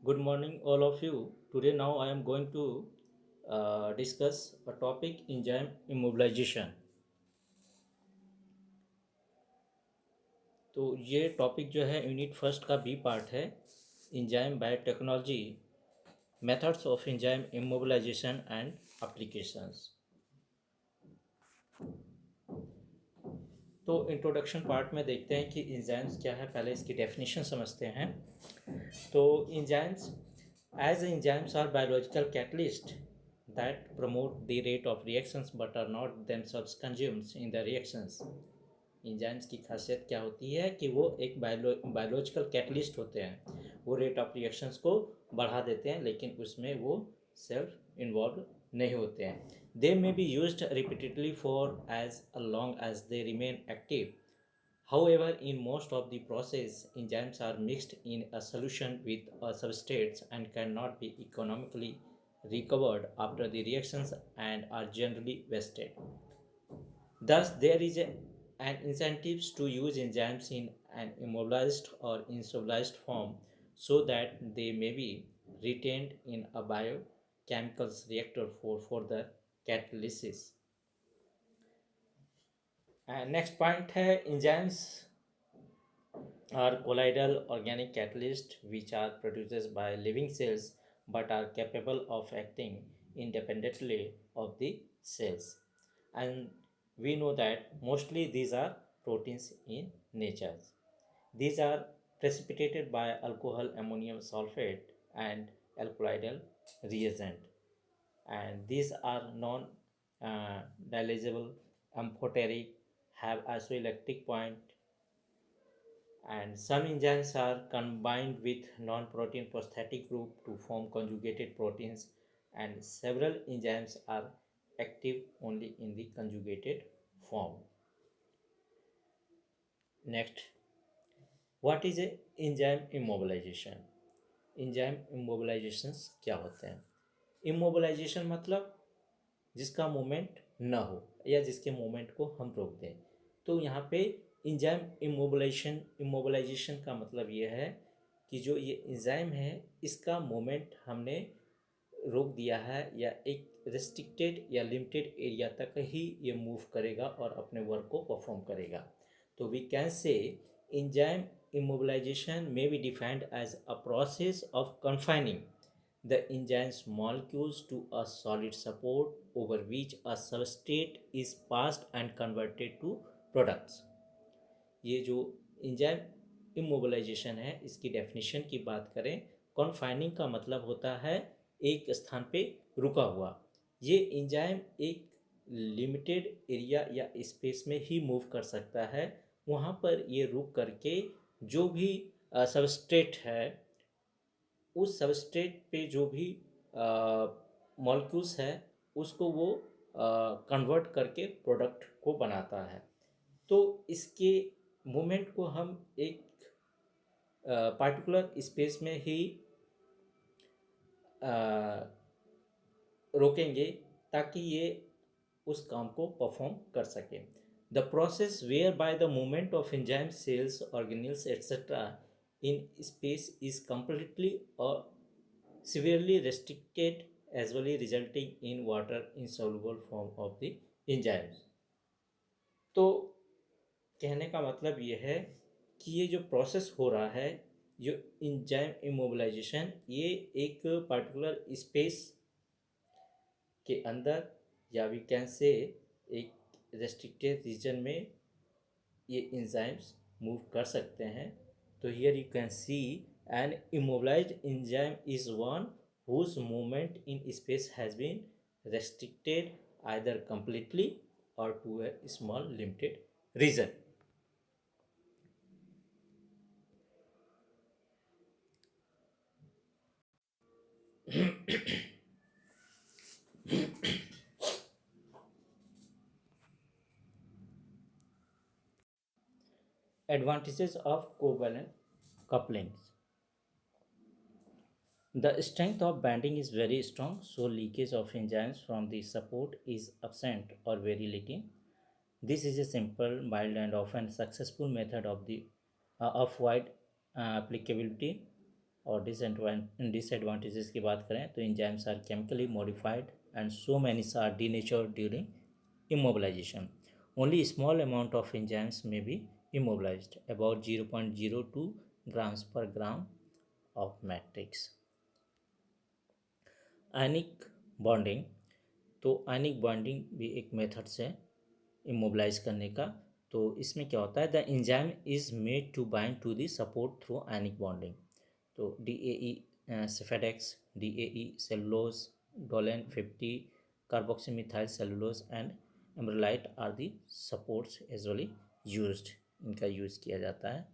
Good morning, all of you. Today, now I am going to discuss a topic enzyme immobilization. तो ये topic जो है unit first का B part है enzyme biotechnology methods of enzyme immobilization and applications. तो introduction part में देखते हैं कि enzymes क्या है, पहले इसकी डेफिनेशन समझते हैं. तो enzymes as enzymes are biological catalysts that promote the rate of reactions but are not themselves consumed in the reactions. Enzymes की खासियत क्या होती है कि वो एक बायोलॉजिकल कैटलिस्ट होते हैं. वो रेट ऑफ रिएक्शंस को बढ़ा देते हैं लेकिन उसमें वो सेल्फ इन्वॉल्व नहीं होते हैं. They may be used repeatedly for as long as they remain active. However, in most of the process, enzymes are mixed in a solution with substrates and cannot be economically recovered after the reactions and are generally wasted. Thus, there is an incentive to use enzymes in an immobilized or instabilized form so that they may be retained in a biochemicals reactor for further catalysis. And next point है enzymes are colloidal organic catalysts which are produced by living cells but are capable of acting independently of the cells. And we know that mostly these are proteins in nature. These are precipitated by alcohol ammonium sulfate and alkaloidal reagent, and these are non dilizable, amphoteric, have isoelectric point, and some enzymes are combined with non-protein prosthetic group to form conjugated proteins, and several enzymes are active only in the conjugated form. Next, what is a enzyme immobilization? enzyme immobilizations क्या होते हैं? immobilization मतलब जिसका movement ना हो या जिसके movement को हम रोक दें. तो यहाँ पे इंजाइम इमोबिलाइजेशन का मतलब ये है कि जो ये इंजाइम है इसका मूवमेंट हमने रोक दिया है या एक रेस्ट्रिक्टेड या लिमिटेड एरिया तक ही ये मूव करेगा और अपने वर्क को परफॉर्म करेगा. तो we can say enzyme immobilization may be defined as a process of confining the enzyme's molecules to a solid support over which a substrate is passed and converted to products. ये जो enzyme immobilisation है इसकी definition की बात करें, कॉन्फाइनिंग का मतलब होता है एक स्थान पे रुका हुआ. ये एंजाइम एक लिमिटेड एरिया या स्पेस में ही मूव कर सकता है. वहाँ पर ये रुक करके जो भी सबस्ट्रेट है उस सबस्ट्रेट पे जो भी मॉलिक्यूल्स है उसको वो कन्वर्ट करके प्रोडक्ट को बनाता है. तो इसके मूवमेंट को हम एक पार्टिकुलर स्पेस में ही रोकेंगे ताकि ये उस काम को परफॉर्म कर सके. The process whereby the movement of enzyme cells organelles etcetera in space is completely और severely restricted as well resulting in water insoluble form of the enzymes. तो कहने का मतलब ये है कि ये जो प्रोसेस हो रहा है जो इंजाइम इमोबिलाइजेशन ये एक पर्टिकुलर स्पेस के अंदर या वी कैन से एक रेस्ट्रिक्टेड रीजन में ये इंजाइम्स मूव कर सकते हैं. तो here you can see an immobilized enzyme is one whose movement in space has been restricted either completely or to a small limited region. Advantages of covalent couplings. The strength of binding is very strong, so leakage of enzymes from the support is absent or very little. This is a simple, mild, and often successful method of wide applicability. और disadvantages की बात करें तो enzymes are chemically modified and so many are denatured during immobilization. Only small amount of enzymes may be immobilized, about 0.02 grams per gram of matrix. Ionic bonding, तो ionic bonding भी एक method है immobilise करने का। तो इसमें क्या होता है, the enzyme is made to bind to the support through ionic bonding. तो DAE सेफेडेक्स, DAE सेलुलोज, डोलेन 50, carboxymethyl cellulose and amberlite are the supports usually used, इनका यूज़ किया जाता है।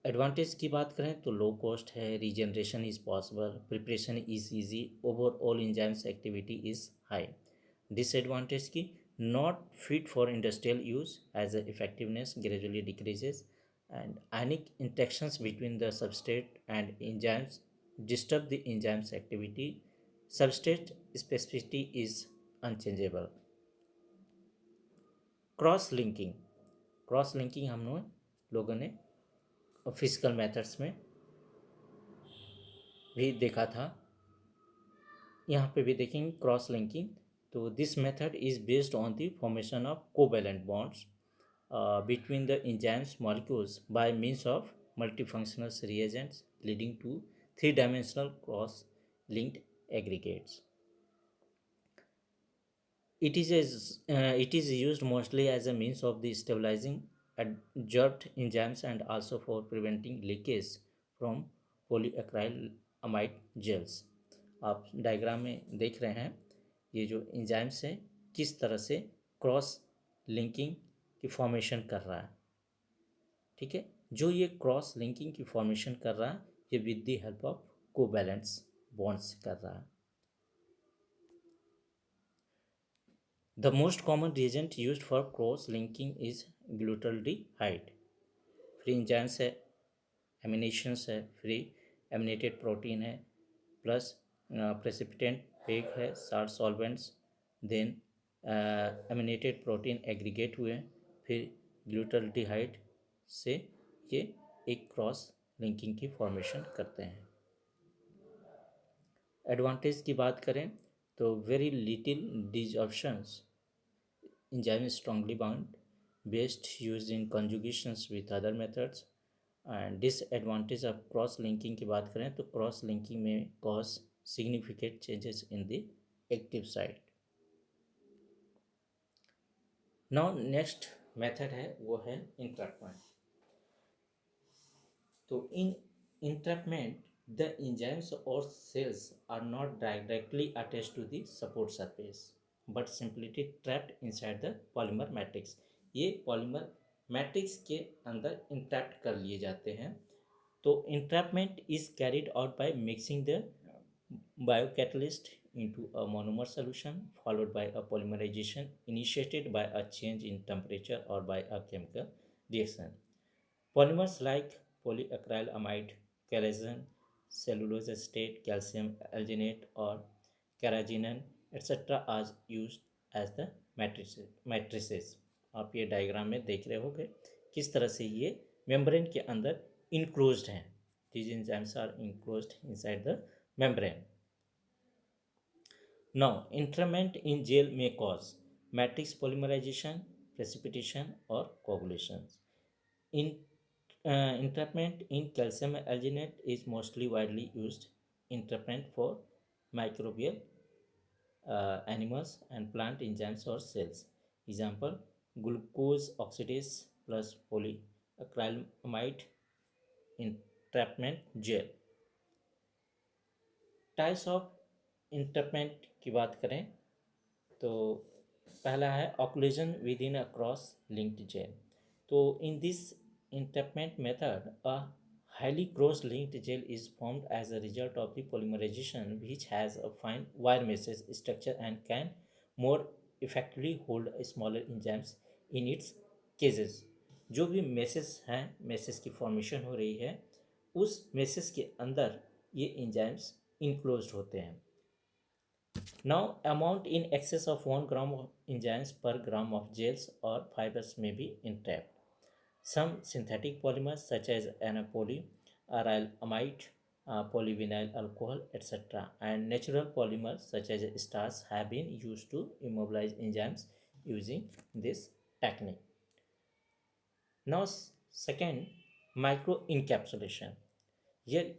एडवांटेज की बात करें तो लो कॉस्ट है, regeneration is possible, preparation is easy, overall enzymes activity is high. Disadvantage की, not fit for industrial use as a effectiveness gradually decreases, and ionic interactions between the substrate and enzymes disturb the enzymes activity, substrate specificity is unchangeable. Cross linking, cross linking हम लोगों ने physical methods में भी देखा था, यहाँ पे भी देखेंगे क्रॉस लिंकिंग। तो this method is based on the formation of covalent bonds between the enzymes molecules by means of multifunctional reagents leading to three-dimensional cross-linked aggregates. It is used mostly as a means of the stabilizing adsorbed enzymes and also for preventing leakage from polyacrylamide gels. आप diagram में देख रहे हैं ये जो enzymes है किस तरह से क्रॉस लिंकिंग की फॉर्मेशन कर रहा है। ठीक है, जो ये क्रॉस लिंकिंग की फॉर्मेशन कर रहा है ये with the help of covalents bonds कर रहा है। The most common reagent used for cross-linking is glutaldehyde. Free enzymes है, एमिनेशंस है, फ्री एमिनेटेड प्रोटीन है, प्लस प्रेसिपिटेंट पेग है, salt solvents, then aminated protein aggregate हुए, फिर ग्लूटाल्डिहाइड से ये एक क्रॉस लिंकिंग की फॉर्मेशन करते हैं। एडवांटेज की बात करें तो very little desorptions, enzyme is strongly bound, best used in conjugations with other methods। And disadvantage of cross linking की बात करें तो क्रॉस लिंकिंग में cause significant changes in the active site. Now next method है वो है entrapment. तो in entrapment the enzymes और cells are not directly attached to the support surface but simplicity trapped inside the polymer matrix. ये polymer matrix के अंदर entrapped कर लिए जाते हैं। तो entrapment is carried out by mixing the biocatalyst into a monomer solution followed by a polymerization initiated by a change in temperature or by a chemical reaction. Polymers like polyacrylamide, collagen, cellulose acetate, calcium alginate or carrageenan etc. are used as the matrices। आप ये diagram में देख रहे होंगे किस तरह से ये मेम्ब्रेन के अंदर इनक्लोज्ड हैं। These enzymes are enclosed inside the membrane. Now, entrapment in gel may cause matrix polymerization, precipitation, or coagulation. In entrapment in calcium alginate is mostly widely used entrapment for microbial animals and plant enzymes or cells. Example: glucose oxidase plus polyacrylamide entrapment gel। Types of entrapment की बात करें तो पहला है occlusion within a cross linked gel. तो in this entrapment method a highly cross linked gel is formed as a result of the polymerization which has a fine wire mesh structure and can more effectively hold smaller enzymes in its cases। जो भी messages हैं, messages की formation हो रही है उस messages के अंदर ये एंजाइम्स इनक्लोज्ड होते हैं। Now amount in excess of 1 gram of enzymes per gram of gels or fibers may be entrapped। Some synthetic polymers such as anapoli aryl amide, polyvinyl alcohol, etc. And natural polymers such as stars have been used to immobilize enzymes using this technique. Now, second, micro encapsulation. Here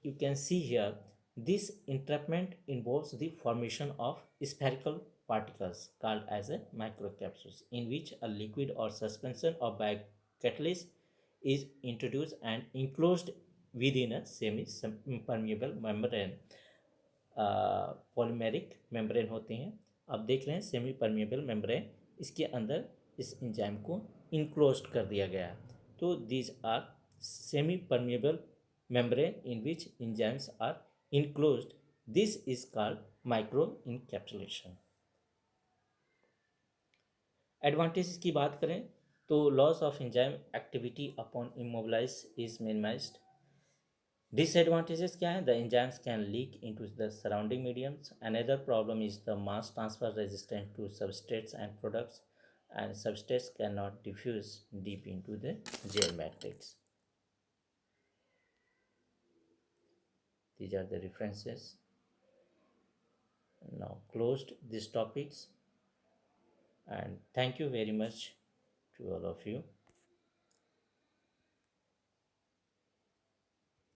you can see here this entrapment involves the formation of spherical particles called as a microcapsules in which a liquid or suspension of biocatalyst is introduced and enclosed within a semi-permeable membrane. Polymeric membrane होते हैं। अब देख रहे हैं semi permeable membrane, इसके अंदर इस enzyme को इनक्लोज्ड कर दिया गया है। तो these are semi permeable membrane in which enzymes are enclosed. This is called microencapsulation. Advantages की बात करें तो loss of enzyme activity upon immobilise is minimised. Disadvantages क्या है? The enzymes can leak into the surrounding mediums. Another problem is the mass transfer resistant to substrates and products, and substrates cannot diffuse deep into the gel matrix. These are the references. Now closed these topics, and thank you very much to all of you.